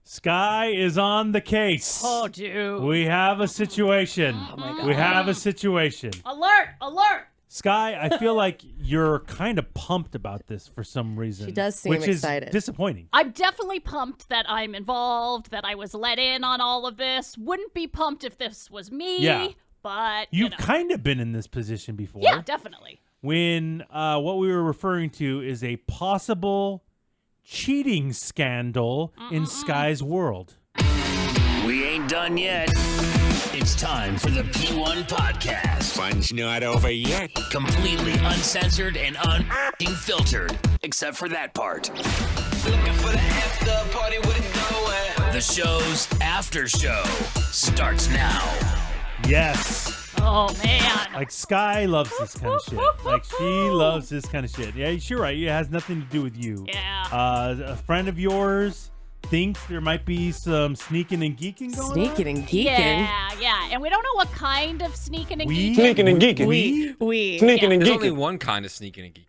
Sky is on the case. Oh, dude. We have a situation. Oh, my God. We have a situation. Alert! Alert! Sky, I feel like you're kind of pumped about this for some reason. She does seem which excited. Is disappointing. I'm definitely pumped that I'm involved, that I was let in on all of this. Wouldn't be pumped if this was me. Yeah. But, You've kind of been in this position before. Yeah, definitely. When what we were referring to is a possible cheating scandal in Sky's world. We ain't done yet. It's time for the P1 podcast. Fun's not over yet. Completely uncensored and unfiltered, except for that part. Looking for the after party with it going. The show's after show starts now. Yes. Oh, man. Like, Sky loves this kind of shit. Like, she loves this kind of shit. Yeah, you're right. It has nothing to do with you. Yeah. A friend of yours thinks there might be some sneaking and geeking going on. Sneaking and geeking. Yeah. And we don't know what kind of sneaking and geeking. Sneaking and geeking. We. Sneaking and There's only geeking. one kind of sneaking and geeking.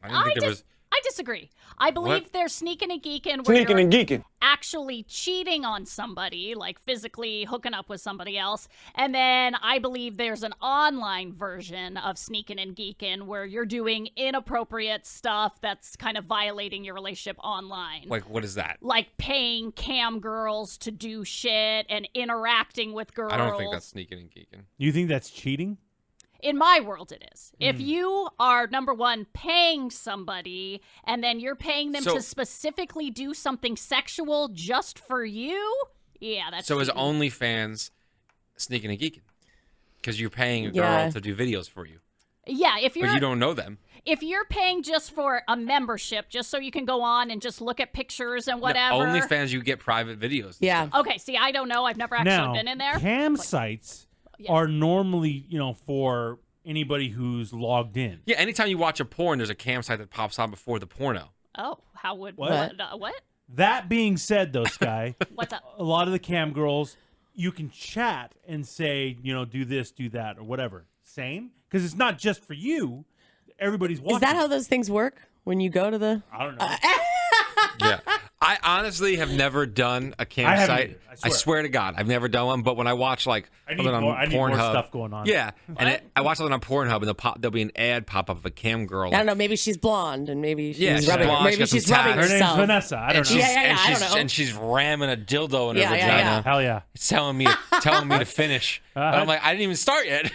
I didn't think there was. I disagree. I believe What? there's sneaking and geeking where Sneaking you're and geeking. actually cheating on somebody, like physically hooking up with somebody else. And then I believe there's an online version of sneaking and geeking where you're doing inappropriate stuff that's kind of violating your relationship online. Like, what is that? Like paying cam girls to do shit and interacting with girls. I don't think that's sneaking and geeking. You think that's cheating? In my world, it is. If you are, number one, paying somebody and then you're paying them So- to specifically do something sexual just for you, yeah, that's So is cheating. OnlyFans sneaking and geeking? Because you're paying a girl Yeah. to do videos for you, Yeah, if but you're you don't know them. if you're paying just for a membership, just so you can go on and just look at pictures and whatever. No, OnlyFans, you get private videos. and Yeah. stuff. Okay, see, I don't know. I've never actually Now, been in there. cam sites Yeah. are normally, for anybody who's logged in. Yeah, anytime you watch a porn, there's a cam site that pops on before the porno. Oh, how would What? what? That being said, though, Sky, What's up? a lot of the cam girls, you can chat and say, do this, do that, or whatever. Same? Because it's not just for you. Everybody's watching. Is that how those things work when you go to the? I don't know. Yeah. I honestly have never done a cam I haven't site. either, I swear to God, I've never done one. But when I watch I need something on more- I need more Pornhub, stuff going on. Yeah, and I watch something on Pornhub, and there'll be an ad pop up of a cam girl. I don't know. Maybe she's blonde and maybe she's Yeah, she's rubbing. blonde, Maybe she's got she's some rubbing tats. Her name's herself. Vanessa. I don't know. I don't know. And she's ramming a dildo in her Yeah, yeah, vagina. yeah. Hell yeah. It's telling me to finish. But I'm like, I didn't even start yet.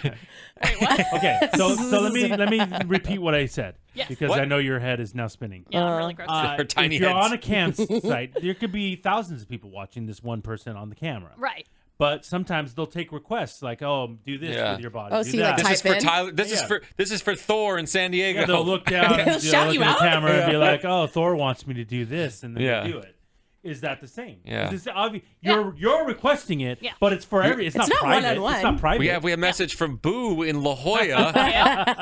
Okay, so let me repeat what I said. Yes. Because What? I know your head is now spinning. Yeah, I'm really gross. Her tiny if you're heads. on a cam site, there could be thousands of people watching this one person on the camera. Right. But sometimes they'll take requests like, "Oh, do this Yeah. with your body." Oh, do so you, like, that. type This is for in? Tyler. Yeah. This is for Thor in San Diego. Yeah, they'll look down They'll and shout look you at out? the camera and be like, "Oh, Thor wants me to do this," and then Yeah. they do it. Is that the same? Yeah. It's you're requesting it, Yeah. but it's for every. It's not private. one-on-one. It's not private. We have a message from Boo in La Jolla. Yep.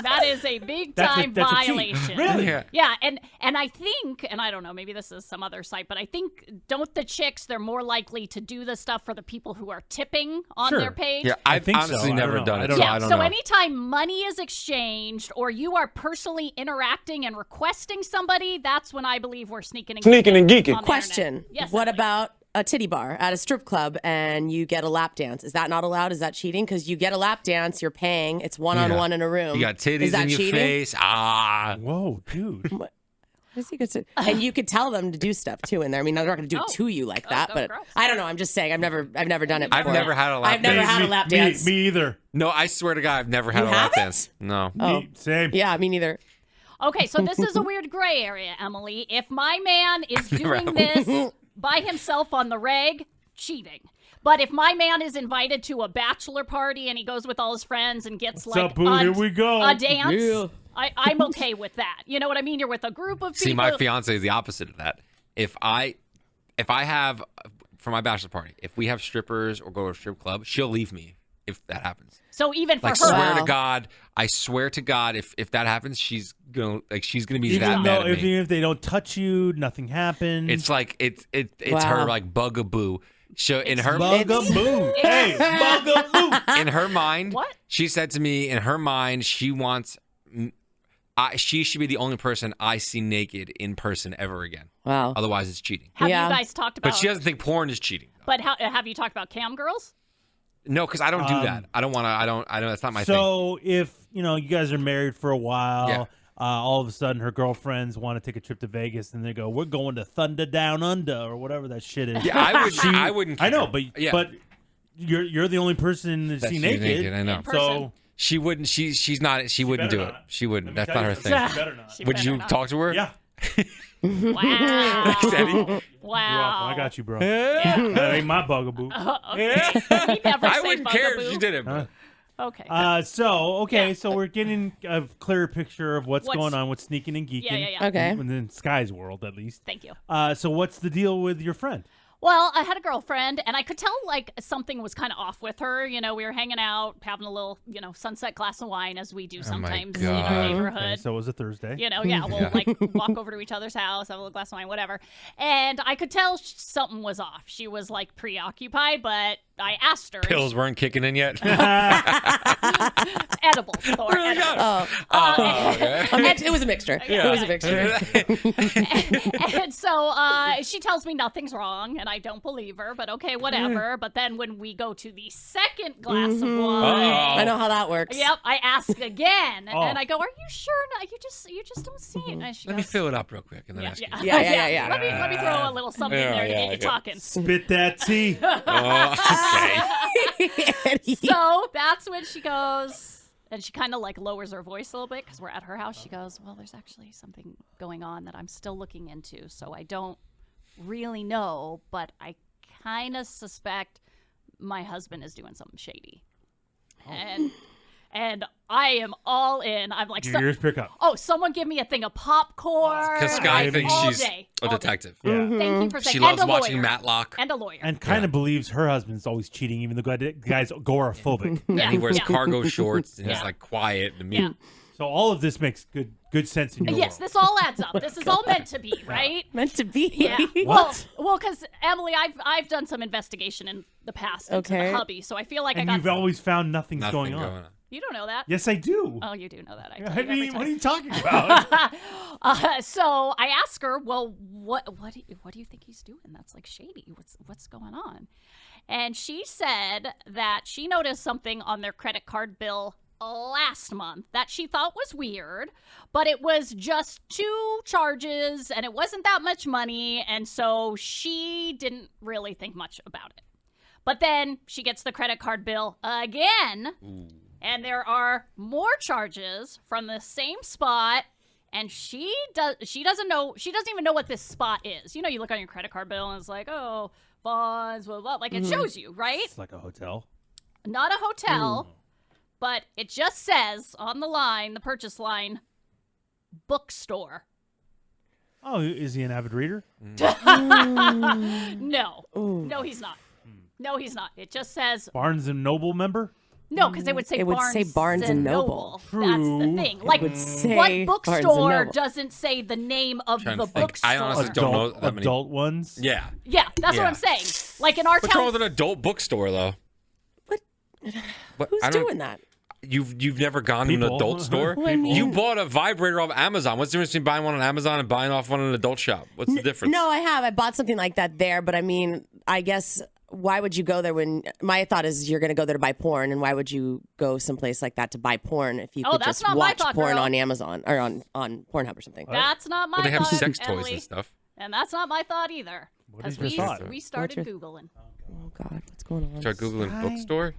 That is a big time that's a cheat. violation. Really? Yeah. Yeah, and I think, and I don't know, maybe this is some other site, but I think don't the chicks, they're more likely to do the stuff for the people who are tipping on Sure. their page. Yeah, I've think so. honestly I don't never know. done I it. don't so know. I don't so know. anytime money is exchanged or you are personally interacting and requesting somebody, that's when I believe we're sneaking and Sneaking and geeking. on the internet. Question. Yes. What Emily. about a titty bar at a strip club and you get a lap dance? Is that not allowed? Is that cheating? Because you get a lap dance, you're paying. It's one-on-one in a room. You got Is titties that in your cheating? face. Ah. Whoa, dude. What is he gonna say? And you could tell them to do stuff too in there. I mean, they're not going to do it Oh. to you like that, Oh, but gross. I don't know. I'm just saying. I've never done it. I've Before. never had a lap I've never dance. had a lap dance. Me either. No, I swear to God, I've never had You a lap haven't? dance. No. Oh. Same. Yeah, me neither. Okay, so this is a weird gray area, Emily. If my man is doing this by himself on the reg, cheating. But if my man is invited to a bachelor party and he goes with all his friends and gets What's like up, boo? Here we go. a dance, Yeah. I'm okay with that. You know what I mean? You're with a group of people. See, my fiance is the opposite of that. If I have for my bachelor party, if we have strippers or go to a strip club, she'll leave me if that happens. So even for Like her, swear Wow. to God, I swear to God, if that happens, she's gonna be Even that mad at me. even if they don't touch you, nothing happens. It's like it's Wow. her like bugaboo. So in her bugaboo. Hey, bugaboo. in her mind, What? she said to me, in her mind, she wants She should be the only person I see naked in person ever again. Wow. Otherwise, it's cheating. Have Yeah. you guys talked about? But she doesn't think porn is cheating. But have you talked about cam girls? No, because I don't do that. I don't want to. I don't. That's not my thing. So if you guys are married for a while, Yeah. all of a sudden her girlfriends want to take a trip to Vegas, and they go, "We're going to Thunder Down Under" or whatever that shit is. Yeah, I wouldn't. Care. I know, but yeah. but you're the only person to That see she's naked. I know. In person. So She wouldn't. She's not. She wouldn't better do it. not. She wouldn't. let me That's tell not you her something, thing. she better not. She Would better you not. talk to her? Yeah, Wow. Steady? you're welcome. Wow. I got you, bro. That ain't my bugaboo. Okay. He never I say wouldn't care if bugaboo. she did it. But Okay. So we're getting a clearer picture of what's going on with Sneekin and Geekin. Yeah. Okay. In the Sky's world, at least. Thank you. So what's the deal with your friend? Well, I had a girlfriend, and I could tell, like, something was kind of off with her. We were hanging out, having a little, sunset glass of wine, as we do sometimes in our God. neighborhood. Okay, so it was a Thursday. We'll, like, walk over to each other's house, have a little glass of wine, whatever. And I could tell something was off. She was, like, preoccupied, but I asked her. pills weren't kicking in yet. Edibles. Thor, edibles. Okay. It was a mixture. It was a mixture. And so she tells me nothing's wrong, and I don't believe her, but okay, whatever. But then when we go to the second glass of wine, I know how that works. yep, I ask again, Oh. and I go, "Are you sure? No, you just don't see it." And she Let me goes, fill it up real quick and then ask you. Yeah. Let me throw a little something there to get you talking. Spit that tea. Okay. So that's when she goes, and she kind of like lowers her voice a little bit because we're at her house. She goes, "Well, there's actually something going on that I'm still looking into, so I don't really know, but I kind of suspect my husband is doing something shady." And I am all in. I'm like, Your ears pick up. "Oh, someone give me a thing of popcorn." Because Sky thinks all she's day, a all day. detective. Yeah. Thank you for saying. She and loves a watching lawyer. Matlock. And a lawyer. And kind of believes her husband's always cheating, even though guy's agoraphobic. And he wears yeah. cargo shorts and he's Yeah. like quiet and Yeah. mute. So all of this makes good sense in your Yes, world. this all adds up. This is all meant to be, right? Meant to be. Yeah. What? Well, because Emily, I've done some investigation in the past into Okay. the hubby, so I feel like And I got. you've always found nothing's Nothing going on. You don't know that. Yes, I do. Oh, you do know that. I tell I you every mean, what are time. you talking about? So I ask her, well, what do you think he's doing? That's like shady. What's going on? And she said that she noticed something on their credit card bill last month that she thought was weird, but it was just 2 charges and it wasn't that much money, and so she didn't really think much about it. But then she gets the credit card bill again, and there are more charges from the same spot, and she doesn't even know what this spot is. You look on your credit card bill and it's like, oh, bonds, blah, blah, like it shows you, right? It's like a hotel. Not a hotel, but it just says on the line, the purchase line, bookstore. Oh, is he an avid reader? No, he's not. No, he's not. It just says Barnes and Noble member? no, because it would say Barnes and Noble. That's the thing. Like, would say what Barnes and bookstore Noble. doesn't say the name of Trying the to think. bookstore? I honestly don't know that many. Adult ones? Yeah. Yeah, that's what Yeah. I'm saying. Like in our What's wrong town. with an adult bookstore though? What? Who's I don't- doing that? You've never gone to an People. adult store? Well, I mean- You bought a vibrator off Amazon. What's the difference between buying one on Amazon and buying off one in an adult shop? What's the difference? No, I have. I bought something like that there, but I mean, I guess why would you go there when my thought is you're going to go there to buy porn, and why would you go someplace like that to buy porn if you Oh, could that's just not my watch thought, porn girl. on Amazon or on Pornhub or something? That's not my Well, they have thought, sex toys Emily. and stuff. And that's not my thought either. What is Because your thought? we started What's your- Googling. Oh God, what's going on? Start Googling bookstore.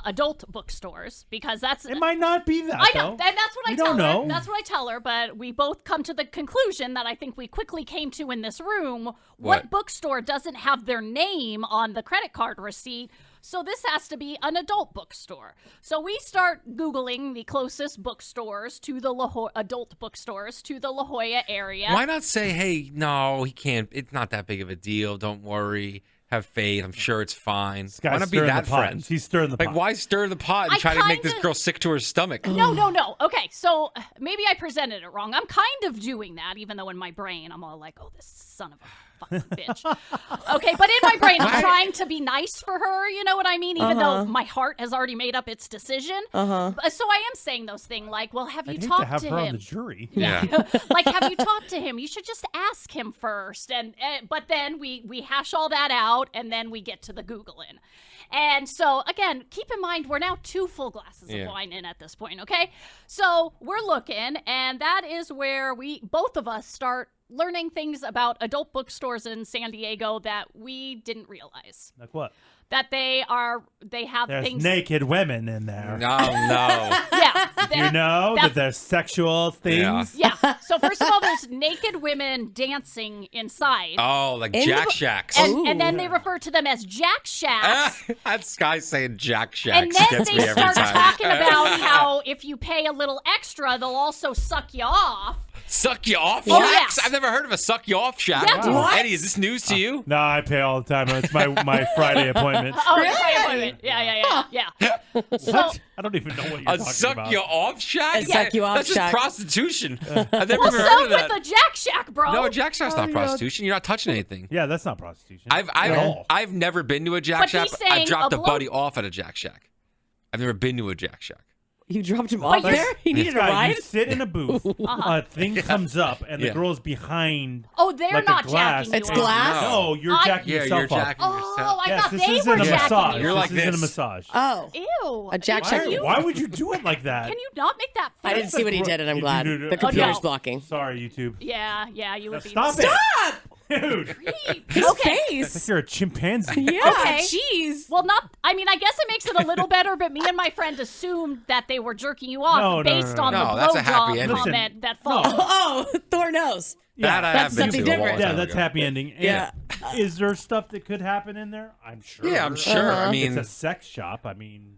Adult bookstores, because that's It might not be that, I know, though. and that's what I We tell don't her. know. That's what I tell her, but we both come to the conclusion that I think we quickly came to in this room. What What? bookstore doesn't have their name on the credit card receipt? So this has to be an adult bookstore. So we start Googling the closest bookstores to the adult bookstores to the La Jolla area. Why not say, hey, no, he can't. It's not that big of a deal. Don't worry. Have faith. I'm sure it's fine. This Why guy's not be stirring that the pot. friend? She's stirring the Like, pot. why stir the pot and I try to make this kinda- girl sick to her stomach? No. Okay, so maybe I presented it wrong. I'm kind of doing that, even though in my brain I'm all like, oh, this son of a fucking bitch. Okay, but in my brain, I'm trying to be nice for her. You know what I mean? Even though my heart has already made up its decision. So I am saying those things like, well, have you I'd hate talked to have to her him? on the jury. Yeah. Like, have you talked to him? You should just ask him first. But then we hash all that out, and then we get to the Googling. And so, again, keep in mind, we're now 2 full glasses of wine in at this point, okay? So we're looking, and that is where both of us start learning things about adult bookstores in San Diego that we didn't realize. Like what? That they have There's things. naked women in there. No. Yeah. You know that there's sexual things. Yeah. So first of all, there's naked women dancing inside. Oh, like In Jack the- Shacks. And then they refer to them as Jack Shacks. That guy saying Jack And Shacks then gets they me every start time. talking about how if you pay a little extra, they'll also suck you off. Suck you off Oh, shacks? yeah. I've never heard of a suck you off shack. Yeah, dude. What? Eddie, is this news to you? No, I pay all the time. It's my Friday appointment. Oh, really? Yeah. So, What? I don't even know what you're A talking suck about. you off shack? A suck you off That's shack. just prostitution. I've never well, even heard so of with that. the Jack Shack, bro. No, a Jack Shack's not yeah. prostitution. You're not touching anything. Yeah, that's not prostitution. I've never been to a Jack But Shack. he's I saying dropped a a buddy off at a Jack Shack. I've never been to a Jack Shack. You dropped him off you- there? He needed a Guy, ride? you sit in a booth, a thing comes up, and the Yeah. girl's behind. Oh, they're like not a glass. jacking you It's off. glass? No, you're I- jacking Yeah, yourself you're up. jacking yourself. Oh, I Yes, thought this they isn't were a jacking massage. you. You're like this isn't a this. massage. Oh. Ew. A Jack Why, Shack. why would you do it like that? Can you not make that I face? didn't see what he did, and I'm You glad. do- The computer's no. blocking. Sorry, YouTube. Yeah, you would be. Stop it, dude. His Okay. I face. think you're a chimpanzee. Yeah, Okay. jeez. Well, I guess it makes it a little better, but me and my friend assumed that they were jerking you off No, based on no. the No, that's a happy blowjob ending. comment Listen, that followed. Oh, Thor knows. That I That's have been something to a long different. Yeah, time that's ago. happy ending. And Yeah. Is there stuff that could happen in there? I'm sure. Yeah, I'm sure. I mean, it's a sex shop. I mean,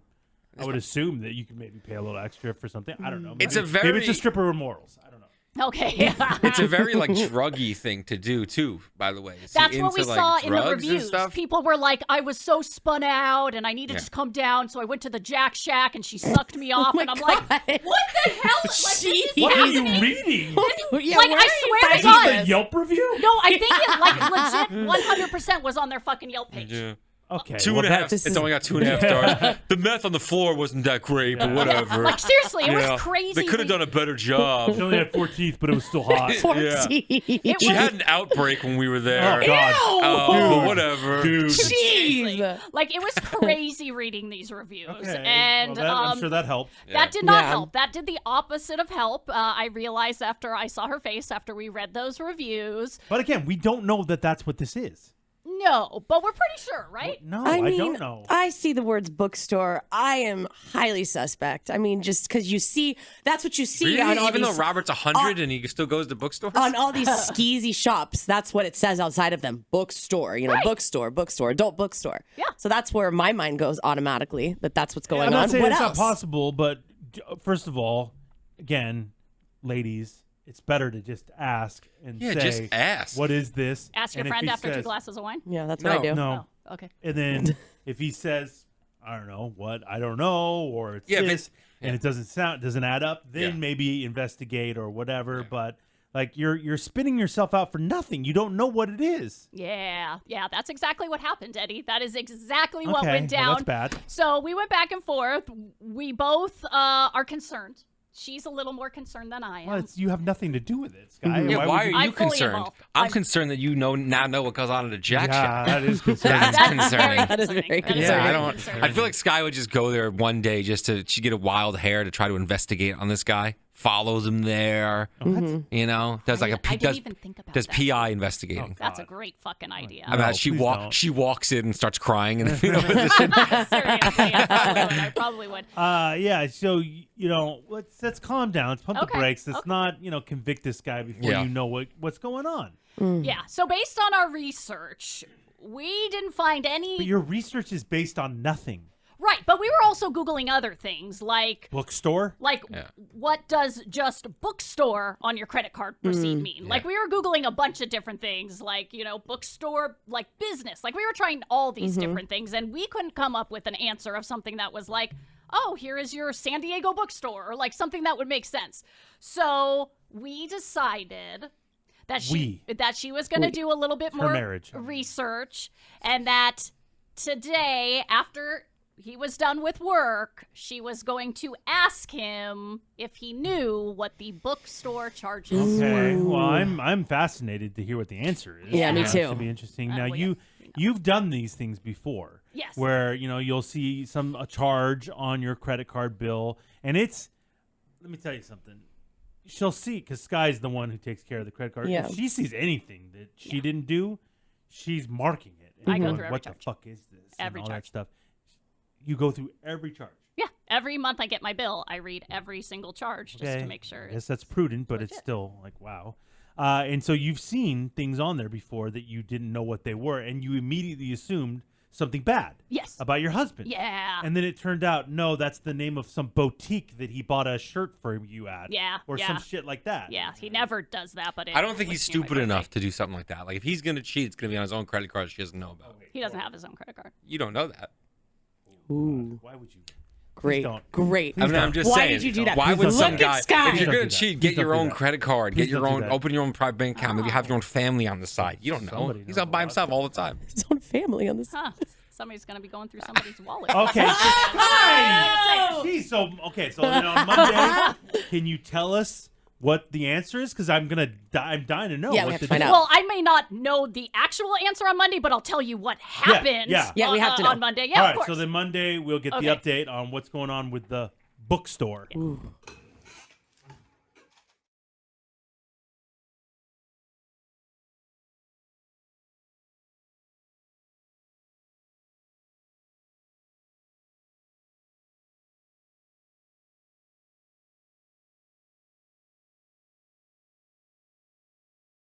I would assume that you could maybe pay a little extra for something. I don't know. It's a maybe it's very- a stripper with morals. I don't know. Okay. it's a very like druggy thing to do too. By the way, Is he That's what we into, like, saw in the drugs and reviews. stuff? People were like, I was so spun out and I needed Yeah. to come down, so I went to the Jack Shack and she sucked me off. my and I'm like, God. what the hell? Like, this is What are you happening? reading? Yeah, Like, where I are you swear to finding God. The this? Yelp review? No, I think it legit 100% was on their fucking Yelp page. Yeah. Okay. Two well, and a half. this It's is- only got 2.5 stars. The meth on the floor wasn't that great, but whatever. Like, seriously, it Yeah. was crazy. They could have done a better job. She only had 4 teeth, but it was still hot. 14. It She was- had an outbreak when we were there. Oh, God. But whatever. Dude. Jeez. Like, it was crazy reading these reviews. Okay. And well, I'm sure that helped. that did not Yeah. help. That did the opposite of help. I realized after I saw her face, after we read those reviews. But again, we don't know that that's what this is. No, but we're pretty sure, right? No, I I, mean, don't know. I see the words bookstore. I am highly suspect. I mean, just because you see, that's what you see Really? on all Even these, though Robert's 100 and he still goes to bookstores? on all these skeezy shops. That's what it says outside of them. Bookstore, Right. bookstore, adult bookstore. Yeah. So that's where my mind goes automatically. That's what's going I'm not on. saying What it's else? not possible, but first of all, again, ladies, it's better to just ask and Yeah, say, just ask. what is this? Ask your And if friend he after 2 says- glasses of wine. Yeah, that's what I do. No. Oh, okay. And then if he says, I don't know what, I don't know, or it's Yeah, but- this, and it doesn't add up, then Yeah. maybe investigate or whatever. But like you're spinning yourself out for nothing. You don't know what it is. Yeah, that's exactly what happened, Eddie. That is exactly what Okay, went down. well, that's bad. So we went back and forth. We both are concerned. She's a little more concerned than I am. Well, you have nothing to do with it, Sky. Yeah, why would are you I'm fully concerned? involved. I'm concerned that you now know what goes on at a Jack Yeah, Shack. that is concerning. That's concerning. That is very That is concerning. Yeah, I very don't. concerning. I feel like Sky would just go there one day just to she get a wild hair to try to investigate on this guy. Follows him there, you know. Does like I didn't even think about does that. PI investigating. That's a great fucking idea. I mean, she please don't. she walks in and starts crying, and you know, Seriously, I probably would. Yeah. So let's calm down. Let's pump Okay, the brakes. Let's okay. not convict this guy before Yeah. you know what's going on. Yeah. So based on our research, we didn't find any. But your research is based on nothing. Right, but we were also Googling other things like Bookstore. what does just bookstore on your credit card receipt mean? Like we were Googling a bunch of different things like, bookstore, like business. Like we were trying all these different things and we couldn't come up with an answer of something that was like, oh, here is your San Diego bookstore or like something that would make sense. So we decided that she was going to do a little bit Her more marriage. research, and that today, after he was done with work, she was going to ask him if he knew what the bookstore charges Okay. were. Well, I'm fascinated to hear what the answer is. Yeah, me It too. should be interesting. Now well, you've done these things before. Yes. Where you'll see a charge on your credit card bill, and it's. Let me tell you something. She'll see, because Sky's the one who takes care of the credit card. Yeah. If she sees anything that she didn't do, she's marking it. And I go going, through every what charge. the fuck is this? Every and all charge. that stuff. You go through every charge. Yeah, every month I get my bill, I read every single charge just to make sure. I guess that's prudent, but it's still like, wow. And so you've seen things on there before that you didn't know what they were, and you immediately assumed something bad Yes. about your husband. Yeah. And then it turned out, no, that's the name of some boutique that he bought a shirt for you at. Yeah, Or yeah. some shit like that. Yeah, he never does that, but I don't think was he's near my stupid enough birthday. to do something like that. Like if he's gonna cheat, it's gonna be on his own credit card she doesn't know about. He doesn't have his own credit card. You don't know that. Ooh, Why would you? great, don't. great. I mean, I'm just Why saying. did you do that? Why Please would don't some Look guy? at Sky. If you're Please gonna don't do that. cheat, Please get your don't do own that. credit card, Please get your don't do own, that. open your own private bank account. Maybe have your own family on the side. You don't know. Somebody He's knows out by a lot. himself all the time. His own family on this. Huh. Somebody's going to be going through somebody's wallet. Okay. Hi! Jeez, so on Monday, can you tell us what the answer is? Because I'm dying to know. Yeah, we what have to the find deal- out. Well, I may not know the actual answer on Monday, but I'll tell you what happened yeah. Yeah, we have to know. on Monday. Yeah, All of right, course. so then Monday we'll get Okay. the update on what's going on with the bookstore.